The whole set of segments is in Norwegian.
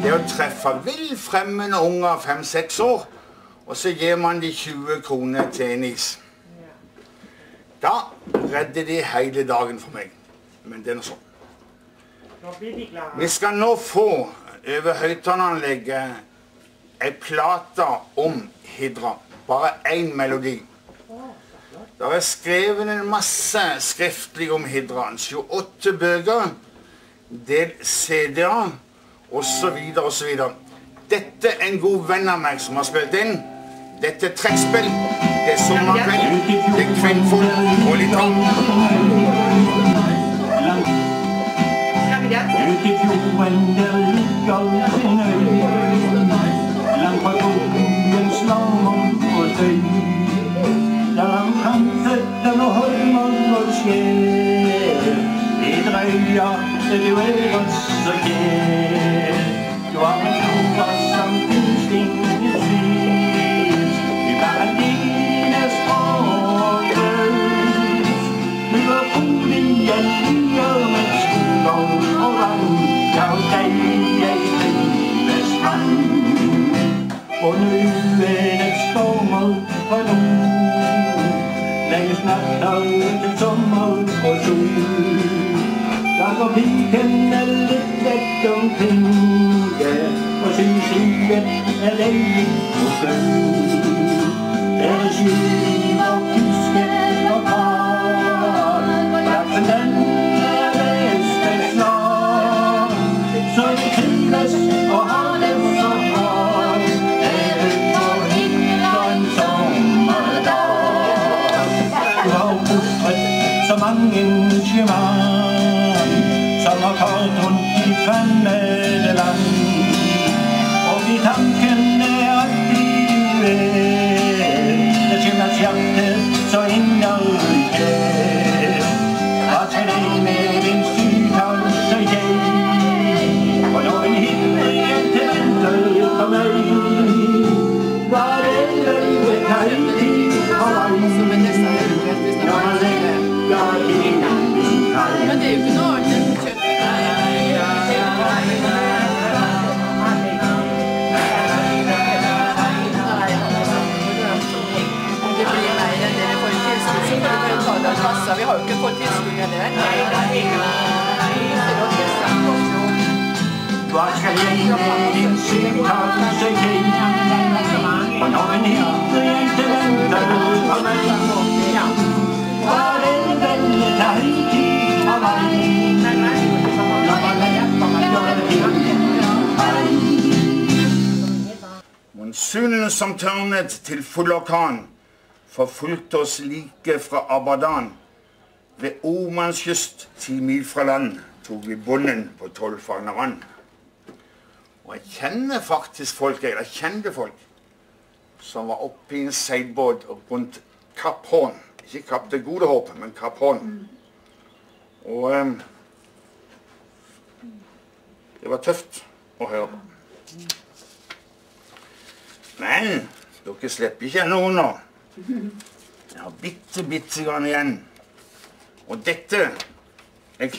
Det å treffe villfremmede unger 5-6 år, og så gir man de 20 kroner til en is. Da redder de hele dagen for meg. Men det er noe sånn. Vi skal nå få over høyttaleranlegget en plate om Hidra. Bare en melodi. Det er skrevet en masse skriftlig om Hidra. 28 bøker, del CD-er, og så videre og så videre. Dette er en god venn av meg som har spilt inn. Dette er trekkspill, det er sommerkveld, det er kvinnfolk og litt annet. Ut i fjorden der ligger en øy, langt fra skogens larmer og støy. Der han kanter og holmer og skjer, det drøyer til du er oss og kjær. Du har en klokka som kunstingen syns, vi bare dine språkes. Du var hodet gjelder med skoler og vann, ja og deg jeg trives fram. Og nu er det stormer fra nord, lenge snakker til sommer og sol. Da går piken litt vekk omkring det, og synes livet er deilig og flott. Det er skyld og kuske og kar, hverken den er best et slag. Så vi trives og har det så bra, det er ut på Hidra en sommerdag. Du har bortret så mange sjømann, som har kalt rundt i fremmede land. Og i tanken er alltid uvel, det skjønnes hjertet så inderlig kjær. Hva skal det med din sykdom jeg, og når en himmeljente venter på meg, hva er det løyet her i tid for meg? Ja, det er men det er jo ikke noe annet kjøtt. Om det blir mer enn det vi får i tilskudd, så får vi ta det av kassa. Vi har jo ikke fått tilskudd enn det. Hva skal jeg med din sykdom seg til? Og når en himmeljente venter på meg, hva er det veldig deg tid for meg? Monsunen som tørnet til full orkan forfulgte oss like fra Abadan. Ved Omans kyst 10 mil fra land tog vi bonden på 12 faner vann. Og jeg kjenner faktisk folk, jeg kjente folk som var oppe i en seilbåt rundt Kapp Horn. Ikke Kapp det gode håpet, men Kapp Horn. Og det var tøft å høre på. Men dere slipper ikke noen nå. Jeg har bitte grann igjen. Og dette, jeg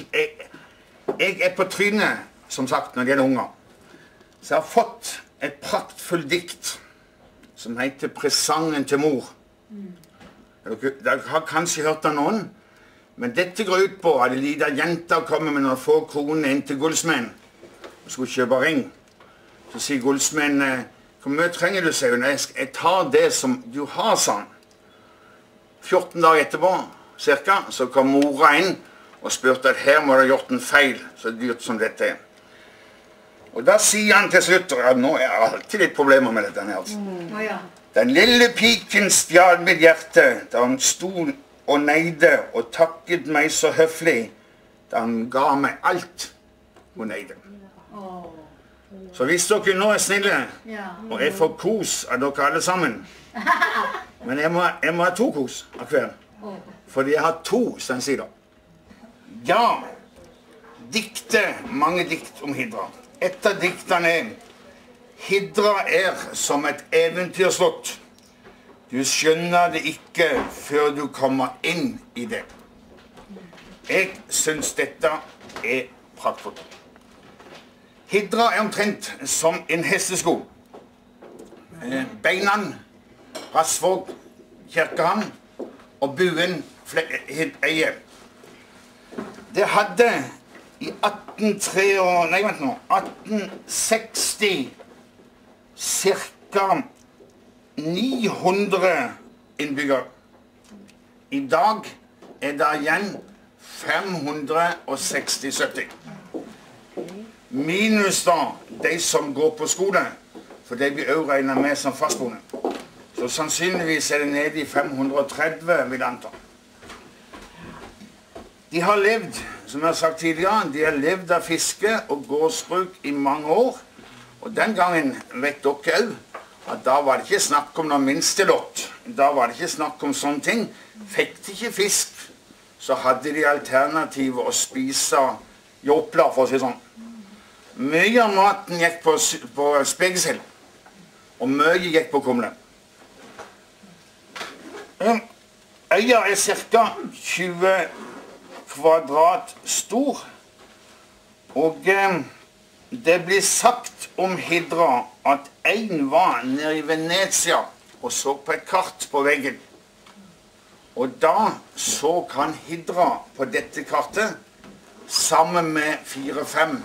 er på trynet, som sagt, når det gjelder unger. Så jeg har fått et praktfullt dikt som heter Presangen til mor. Dere har kanskje hørt av noen, men dette går ut på at en liten jente kommer med noen få kroner inn til guldsmenn og skulle kjøpe ring. Så sier guldsmenn, hvor mye trenger du, sier hun? Jeg tar det som du har, sa han. 14 dager etterpå, cirka, så kom mora inn og spurte at her må du ha gjort en feil, så dyrt som dette er. Og da sier han til slutt, at nå er jeg alltid litt problemer med dette her. Den lille piken stjal mitt hjerte, da han stod og neide og takket meg så høflig, da han ga meg alt hun neide. Så hvis dere nå er snille, og jeg får kos av dere alle sammen, men jeg må ha 2 kos av hver, fordi jeg har 2 stensider. Ja, mange dikt om Hidra. Et av diktene er Hidra er som et eventyrslott. Du skjønner det ikke før du kommer inn i det. Jeg synes dette er praktfullt. Hidra er omtrent som en hestesko. Beinene, Rasvåg, Kjerkehamn og buen Eie. Det hadde i 1860 cirka 900 innbyggere. I dag er det igjen 560-70. Minus da de som går på skole, for de blir også regnet med som fastboende. Så sannsynligvis er det nede i 530, vil jeg anta. De har levd, som jeg har sagt tidligere, de har levd av fiske og gårdsbruk i mange år. Og den gangen vet dere også at da var det ikke snakk om noe minstelott. Da var det ikke snakk om sånne ting. Fikk de ikke fisk, så hadde de alternativet å spise jopler, for å si sånn. Mye av maten gikk på spekesild, og mye gikk på kumle. Øya er ca. 20 kvadrat stor, og det blir sagt om Hidra at en var nede i Venezia og så på et kart på veggen. Og da så han Hidra på dette kartet sammen med 4-5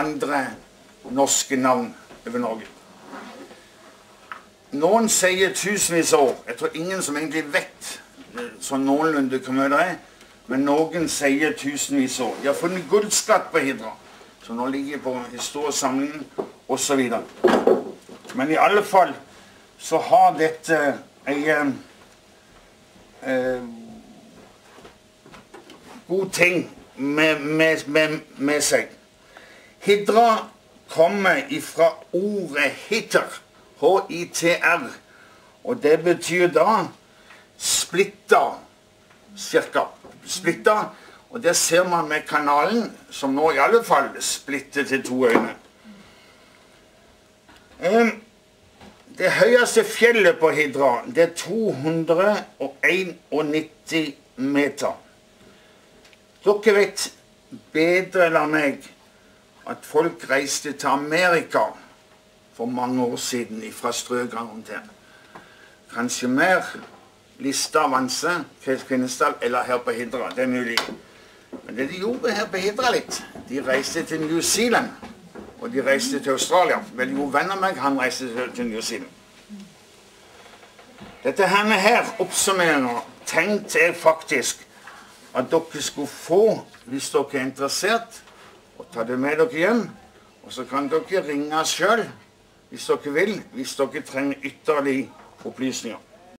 andre norske navn over Norge. Noen sier tusenvis av år. Jeg tror ingen som egentlig vet sånn noenlunde hvor mye det er, men noen sier tusenvis av år. De har funnet gullskatt på Hidra, som nå ligger på historiesamlingen og så videre. Men i alle fall så har dette en god ting med seg. Hidra kommer ifra ordet hitter, H-I-T-R, og det betyr da splitta, cirka. Splitta, og det ser man med kanalen, som nå i alle fall splitter til 2 øyne. Det høyeste fjellet på Hidra, det er 291 meter. Dere vet bedre enn meg at folk reiste til Amerika for mange år siden fra Strøgrangen til. Kanskje mer Lista, Vanse, Kvinesdal eller her på Hidra, det er mulig. Men det de gjorde her på Hidra litt, de reiste til New Zealand, og de reiste til Australia. Veldig god venn av meg, han reiste til New Zealand. Dette her oppsummeringen tenkte jeg faktisk at dere skulle få, hvis dere er interessert, og ta det med dere hjem, og så kan dere ringe selv, hvis dere vil, hvis dere trenger ytterligere opplysninger.